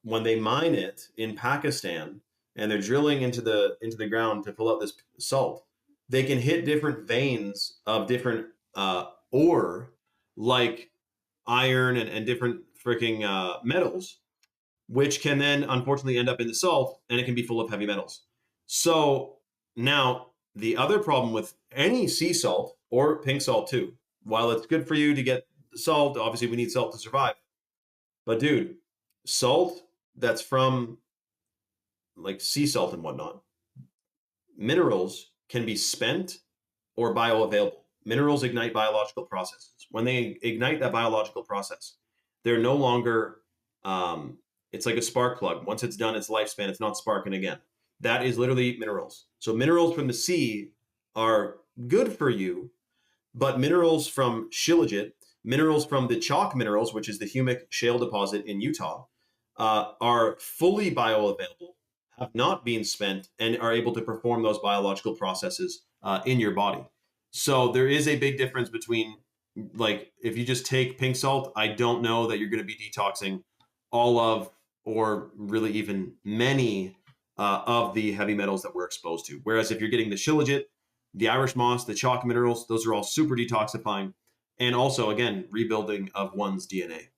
when they mine it in Pakistan and they're drilling into the ground to pull out this salt, they can hit different veins of different ore, like iron and different freaking metals, which can then unfortunately end up in the salt, and it can be full of heavy metals. So now the other problem with any sea salt or pink salt too, while it's good for you to get salt, obviously we need salt to survive. But dude, salt that's from like sea salt and whatnot, minerals can be spent or bioavailable. Minerals ignite biological processes. When they ignite that biological process, they're no longer, it's like a spark plug. Once it's done its lifespan, it's not sparking again. That is literally minerals. So minerals from the sea are good for you, but minerals from shilajit, minerals from the chalk minerals, which is the humic shale deposit in Utah, are fully bioavailable, have not been spent, and are able to perform those biological processes in your body. So there is a big difference between, like, if you just take pink salt, I don't know that you're going to be detoxing all of, or really even many of the heavy metals that we're exposed to. Whereas if you're getting the shilajit, the Irish moss, the chalk minerals, those are all super detoxifying. And also, again, rebuilding of one's DNA.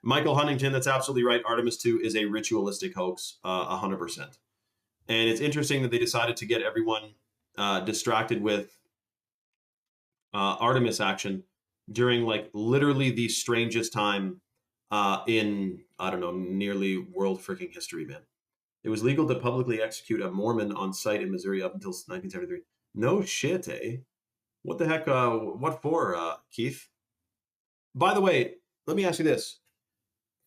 Michael Huntington, that's absolutely right. Artemis 2 is a ritualistic hoax, 100%. And it's interesting that they decided to get everyone distracted with Artemis action during like literally the strangest time in, I don't know, nearly world freaking history, man. It was legal to publicly execute a Mormon on site in Missouri up until 1973. No shit, eh? What the heck? What for, Keith? By the way, let me ask you this.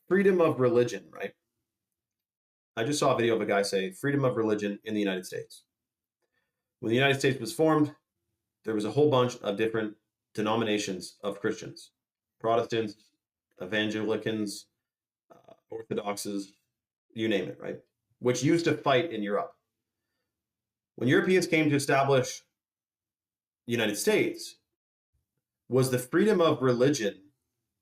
Freedom of religion, right? I just saw a video of a guy say freedom of religion in the United States. When the United States was formed, there was a whole bunch of different denominations of Christians, Protestants, Evangelicans, Orthodoxes, you name it, right? Which used to fight in Europe. When Europeans came to establish the United States, was the freedom of religion,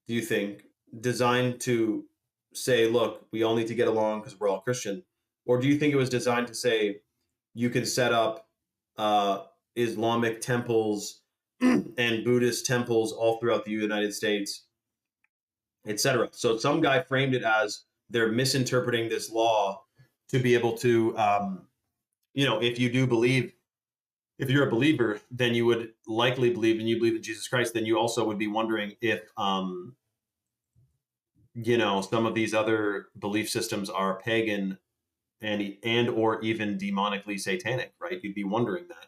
do you think, designed to say, look, we all need to get along because we're all Christian? Or do you think it was designed to say, you can set up Islamic temples and Buddhist temples all throughout the United States, etc.? So some guy framed it as they're misinterpreting this law to be able to, if you do believe, if you're a believer, then you would likely believe, and you believe in Jesus Christ, then you also would be wondering if, some of these other belief systems are pagan and or even demonically satanic, right? You'd be wondering that.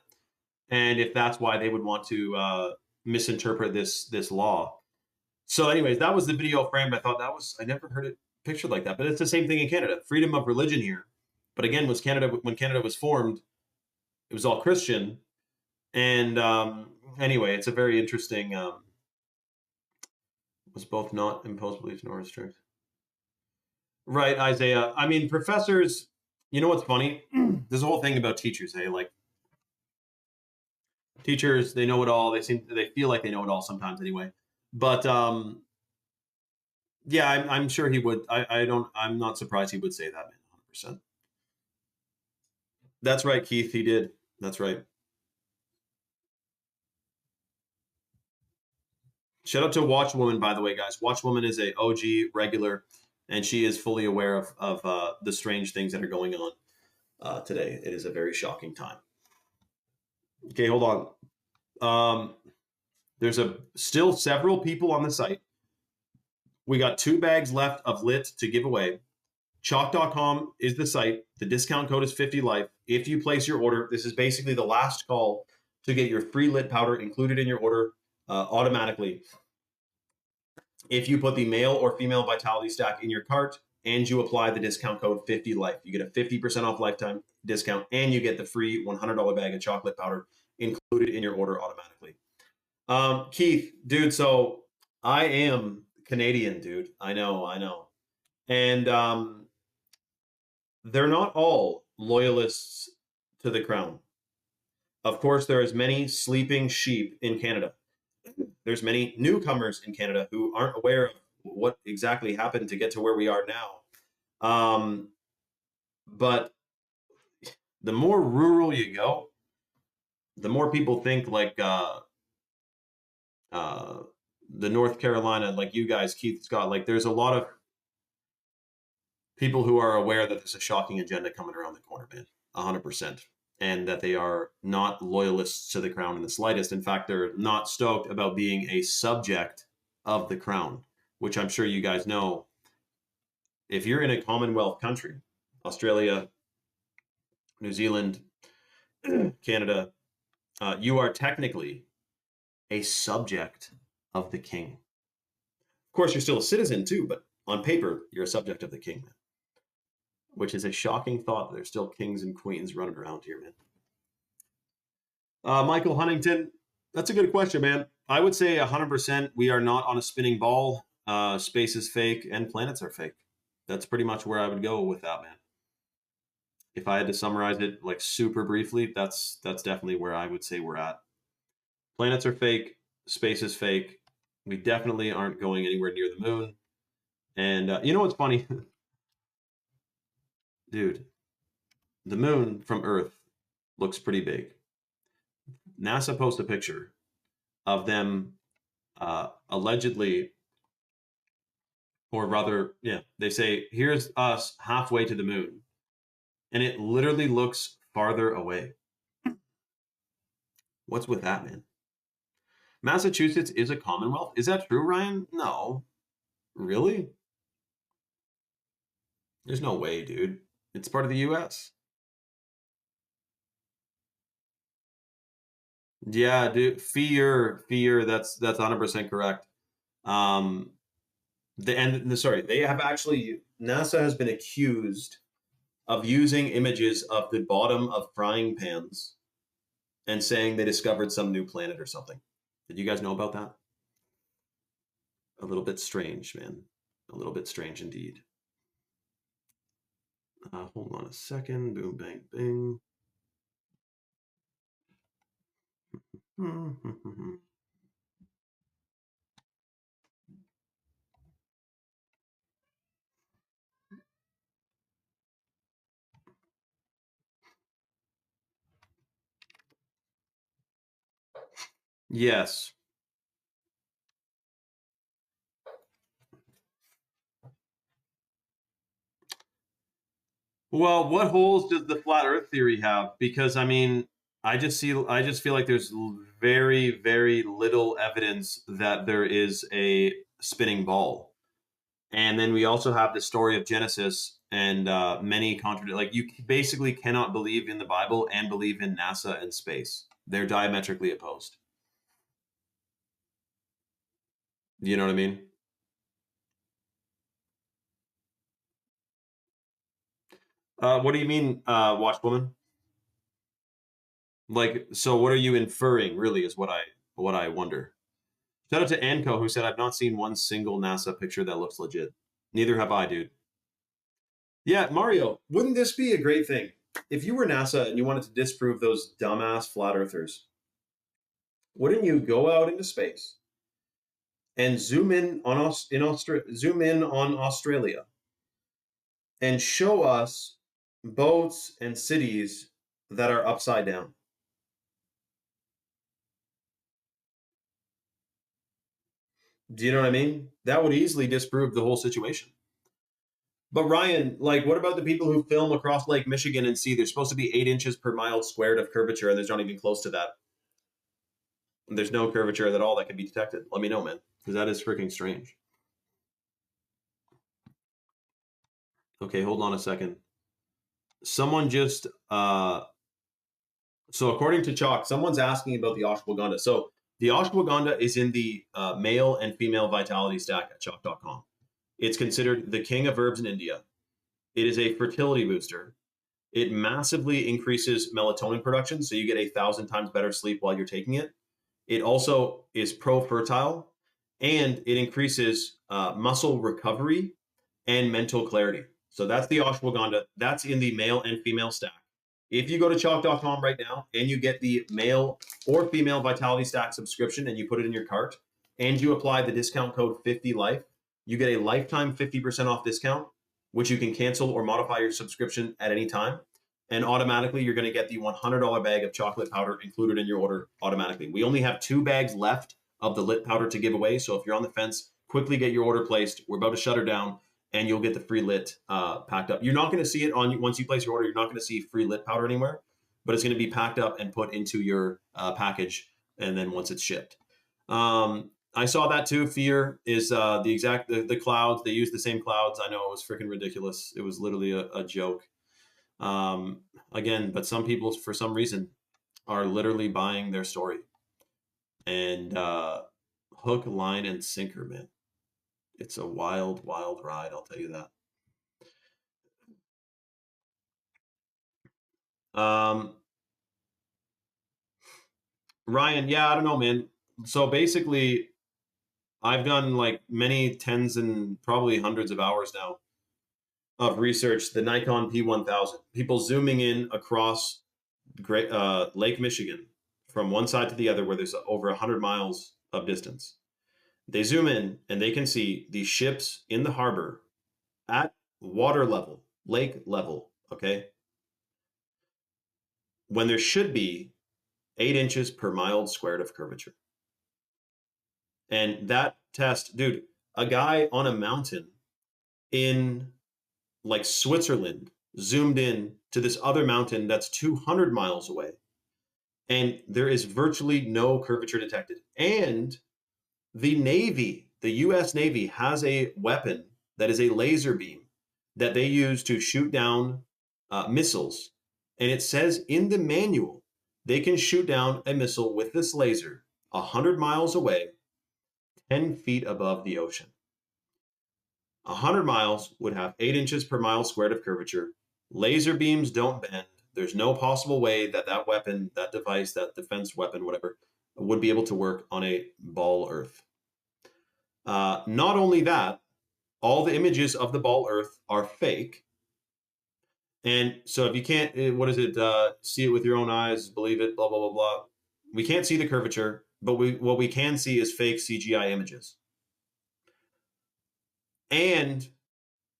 And if that's why they would want to misinterpret this law. So anyways, that was the video framed. I never heard it pictured like that, but it's the same thing in Canada. Freedom of religion here. But again, when Canada was formed, it was all Christian. And anyway, it's a very interesting, was both not imposed beliefs nor restrict. Right, Isaiah. I mean, professors, you know what's funny? There's a whole thing about teachers, hey? Like, teachers, they know it all. They feel like they know it all sometimes anyway. But yeah, I'm sure he would. I'm not surprised he would say that, man, 100%. That's right, Keith. He did. That's right. Shout out to Watchwoman, by the way, guys. Watchwoman is a OG regular, and she is fully aware of the strange things that are going on today. It is a very shocking time. Okay, hold on. There's still several people on the site. We got 2 bags left of lit to give away. Chalk.com is the site. The discount code is 50life. if you place your order, this is basically the last call to get your free lit powder included in your order automatically. If you put the male or female vitality stack in your cart and you apply the discount code 50life, you get a 50% off lifetime discount and you get the free $100 bag of chocolate powder included in your order automatically. Keith, dude, so I am Canadian, dude. I know. And they're not all loyalists to the crown. Of course, there is many sleeping sheep in Canada. There's many newcomers in Canada who aren't aware of what exactly happened to get to where we are now. But the more rural you go, the more people think like the North Carolina, like you guys, Keith Scott, like there's a lot of people who are aware that there's a shocking agenda coming around the corner, man, 100%. And that they are not loyalists to the crown in the slightest. In fact, they're not stoked about being a subject of the crown, which I'm sure you guys know. If you're in a Commonwealth country, Australia, New Zealand, Canada, you are technically a subject of the king. Of course, you're still a citizen too, but on paper, you're a subject of the king, man. Which is a shocking thought that there's still kings and queens running around here, man. Michael Huntington, that's a good question, man. I would say 100% we are not on a spinning ball. Space is fake and planets are fake. That's pretty much where I would go with that, man. If I had to summarize it like super briefly, that's definitely where I would say we're at. Planets are fake. Space is fake. We definitely aren't going anywhere near the moon. And you know what's funny? Dude, the moon from Earth looks pretty big. NASA posted a picture of them allegedly, or rather, yeah, they say, here's us halfway to the moon. And it literally looks farther away. What's with that, man? Massachusetts is a Commonwealth. Is that true, Ryan? No. Really? There's no way, dude. It's part of the US. Yeah, dude. Fear. That's 100% correct. They have actually, NASA has been accused of using images of the bottom of frying pans and saying they discovered some new planet or something. Did you guys know about that? A little bit strange, man. A little bit strange indeed. Hold on a second. Boom, bang, bing. Yes. Well, what holes does the flat Earth theory have? Because I mean, I just feel like there's very, very little evidence that there is a spinning ball. And then we also have the story of Genesis and many contradict. Like you basically cannot believe in the Bible and believe in NASA and space. They're diametrically opposed. You know what I mean? What do you mean, Watchwoman? Like, so what are you inferring? Really, is what I wonder. Shout out to Anco who said I've not seen one single NASA picture that looks legit. Neither have I, dude. Yeah, Mario, wouldn't this be a great thing if you were NASA and you wanted to disprove those dumbass flat earthers? Wouldn't you go out into space and zoom in on Australia and show us boats and cities that are upside down? Do you know what I mean? That would easily disprove the whole situation. But Ryan, like, what about the people who film across Lake Michigan and see there's supposed to be 8 inches per mile squared of curvature, and there's not even close to that? And there's no curvature at all that can be detected. Let me know, man, because that is freaking strange. Okay, hold on a second. someone just so according to Chalk, someone's asking about the ashwagandha. So the ashwagandha is in the male and female vitality stack at chalk.com. It's considered the king of herbs in India. It is a fertility booster. It massively increases melatonin production, so you get 1,000 times better sleep while you're taking it. It also is pro-fertile, and it increases muscle recovery and mental clarity. So that's the ashwagandha. That's in the male and female stack. If you go to chalk.com right now and you get the male or female Vitality Stack subscription and you put it in your cart and you apply the discount code 50life, you get a lifetime 50% off discount, which you can cancel or modify your subscription at any time. And automatically, you're going to get the $100 bag of chocolate powder included in your order automatically. We only have 2 bags left of the lit powder to give away. So if you're on the fence, quickly get your order placed. We're about to shut her down, and you'll get the free lit packed up. You're not going to see it on once you place your order. You're not going to see free lit powder anywhere, but it's going to be packed up and put into your package, and then once it's shipped. I saw that too. Fear is the clouds. They use the same clouds. I know, it was freaking ridiculous. It was literally a joke. Again, but some people, for some reason, are literally buying their story. And hook, line, and sinker, man. It's a wild, wild ride, I'll tell you that. Ryan, yeah, I don't know, man. So basically, I've done like many tens and probably hundreds of hours now of research, the Nikon P1000. People zooming in across Lake Michigan from one side to the other where there's over 100 miles of distance. They zoom in and they can see the ships in the harbor at water level, lake level, okay? When there should be 8 inches per mile squared of curvature. And that test, dude, a guy on a mountain in like Switzerland zoomed in to this other mountain that's 200 miles away, and there is virtually no curvature detected. And the Navy, the US Navy, has a weapon that is a laser beam that they use to shoot down missiles. And it says in the manual, they can shoot down a missile with this laser 100 miles away, 10 feet above the ocean. 100 miles would have 8 inches per mile squared of curvature. Laser beams don't bend. There's no possible way that that weapon, that device, that defense weapon, whatever, would be able to work on a ball Earth. Not only that, all the images of the ball Earth are fake. And so if you can't, what is it, see it with your own eyes, believe it, blah, blah, blah, blah. We can't see the curvature, but what we can see is fake CGI images. And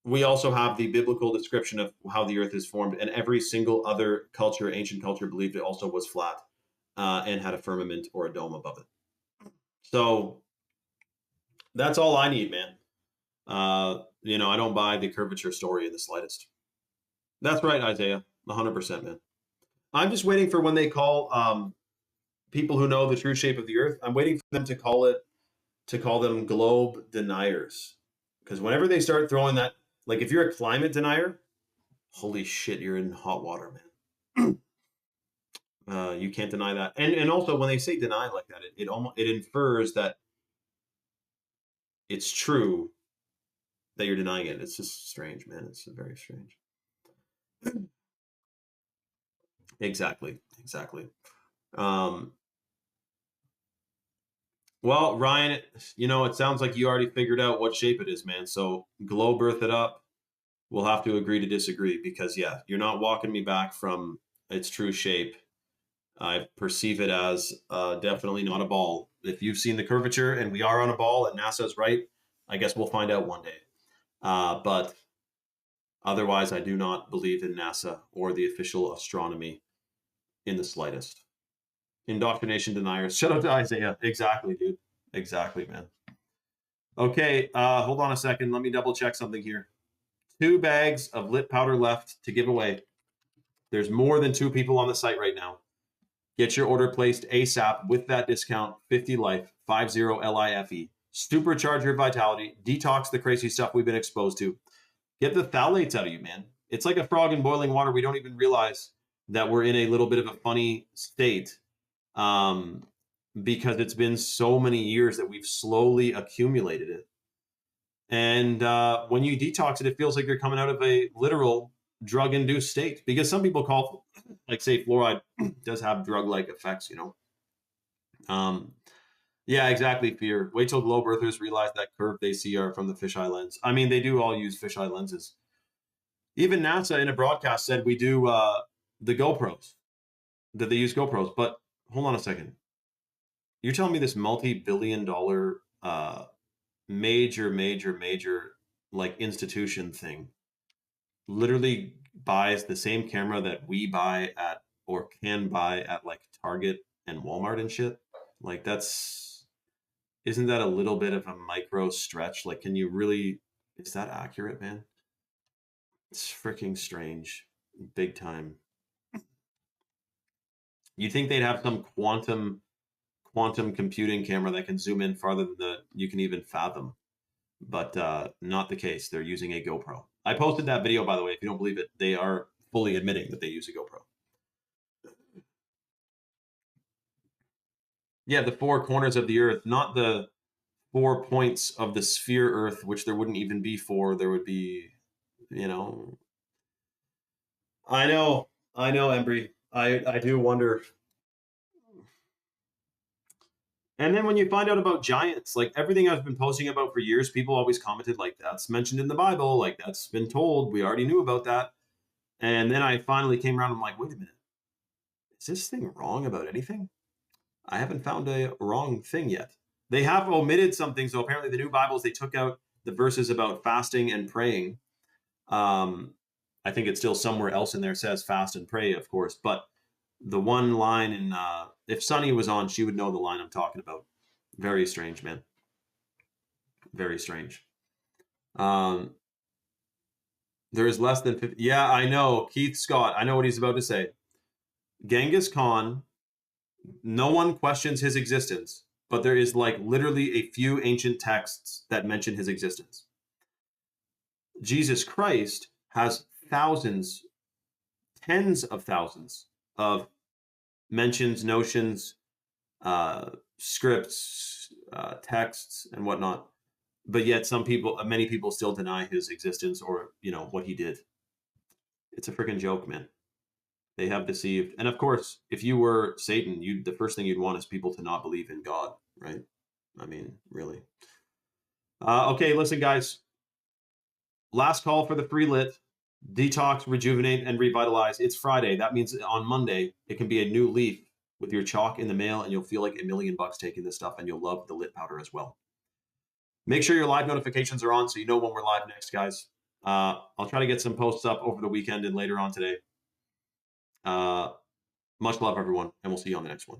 we also have the biblical description of how the earth is formed, and every single other culture, ancient culture, believed it also was flat and had a firmament or a dome above it. So that's all I need, man. I don't buy the curvature story in the slightest. That's right, Isaiah, 100%, man. I'm just waiting for when they call people who know the true shape of the earth. I'm waiting for them to call them globe deniers, because whenever they start throwing that, like if you're a climate denier, holy shit, you're in hot water, man. You can't deny that. And also when they say deny like that, it infers that it's true that you're denying it. It's just strange, man. It's very strange. Exactly. Well, Ryan, it sounds like you already figured out what shape it is, man. So globe earth it up. We'll have to agree to disagree, because yeah, you're not walking me back from its true shape. I perceive it as definitely not a ball. If you've seen the curvature and we are on a ball and NASA's right, I guess we'll find out one day. But otherwise, I do not believe in NASA or the official astronomy in the slightest. Indoctrination deniers. Shout out to Isaiah. Exactly, dude. Exactly, man. Okay, hold on a second. Let me double check something here. 2 bags of lit powder left to give away. There's more than 2 people on the site right now. Get your order placed ASAP with that discount, 50life, 50LIFE. Supercharge your vitality, detox the crazy stuff we've been exposed to. Get the phthalates out of you, man. It's like a frog in boiling water. We don't even realize that we're in a little bit of a funny state, because it's been so many years that we've slowly accumulated it. And when you detox it, it feels like you're coming out of a literal drug-induced state, because some people call, like, say, fluoride does have drug-like effects, you know. Yeah, exactly. Fear. Wait till globe earthers realize that curve they see are from the fisheye lens. I mean, they do all use fisheye lenses. Even NASA in a broadcast said we do the GoPros, that they use GoPros. But hold on a second. You're telling me this multi-billion-dollar major like institution thing literally buys the same camera that we buy at, or can buy at, like Target and Walmart and shit? Like, isn't that a little bit of a micro stretch? Like, can you really, is that accurate, man? It's freaking strange. Big time. You'd think they'd have some quantum computing camera that can zoom in farther than you can even fathom. But not the case. They're using a GoPro. I posted that video, by the way. If you don't believe it, they are fully admitting that they use a GoPro. Yeah, the four corners of the earth, not the 4 points of the sphere Earth, which there wouldn't even be four. There would be, you know. I know, Embry. I do wonder. And then when you find out about giants, like everything I've been posting about for years, people always commented like, that's mentioned in the Bible, like that's been told, we already knew about that. And then I finally came around, I'm like, wait a minute, is this thing wrong about anything? I haven't found a wrong thing yet. They have omitted something. So apparently the new Bibles, they took out the verses about fasting and praying. I think it's still somewhere else in there says fast and pray, of course. But the one line in, if Sunny was on, she would know the line I'm talking about. Very strange, man. Very strange. There is less than 50. Yeah, I know. Keith Scott, I know what he's about to say. Genghis Khan, no one questions his existence, but there is like literally a few ancient texts that mention his existence. Jesus Christ has thousands, tens of thousands of mentions, notions, scripts, texts, and whatnot. But yet many people still deny his existence, or, you know, what he did. It's a freaking joke, man. They have deceived. And of course, if you were Satan, the first thing you'd want is people to not believe in God, right? I mean, really. Okay, listen, guys. Last call for the free lit. Detox, rejuvenate, and revitalize. It's Friday. That means on Monday, it can be a new leaf with your chalk in the mail, and you'll feel like $1 million taking this stuff, and you'll love the lit powder as well. Make sure your live notifications are on so you know when we're live next, guys. I'll try to get some posts up over the weekend and later on today. Much love, everyone, and we'll see you on the next one.